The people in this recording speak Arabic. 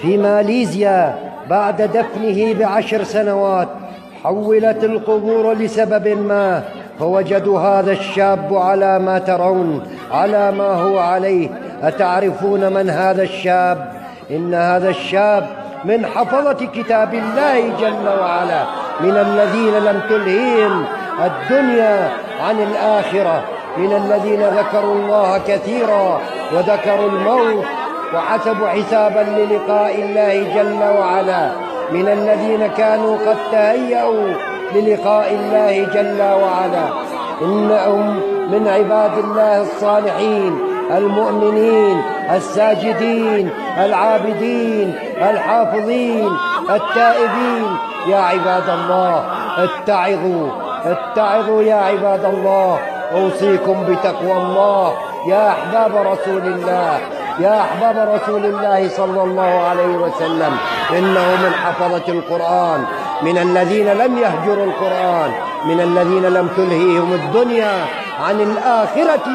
في ماليزيا بعد دفنه ب10 سنوات حولت القبور لسبب ما، فوجدوا هذا الشاب على ما ترون، على ما هو عليه. أتعرفون من هذا الشاب؟ إن هذا الشاب من حفظة كتاب الله جل وعلا، من الذين لم تلههم الدنيا عن الآخرة، من الذين ذكروا الله كثيرا وذكروا الموت وحسبوا حسابا للقاء الله جل وعلا، من الذين كانوا قد تهيأوا للقاء الله جل وعلا. إنهم من عباد الله الصالحين المؤمنين الساجدين العابدين الحافظين التائبين. يا عباد الله اتعظوا يا عباد الله، أوصيكم بتقوى الله يا أحباب رسول الله، يا أحباب رسول الله صلى الله عليه وسلم. إنه من حفظة القرآن، من الذين لم يهجروا القرآن، من الذين لم تلهيهم الدنيا عن الآخرة.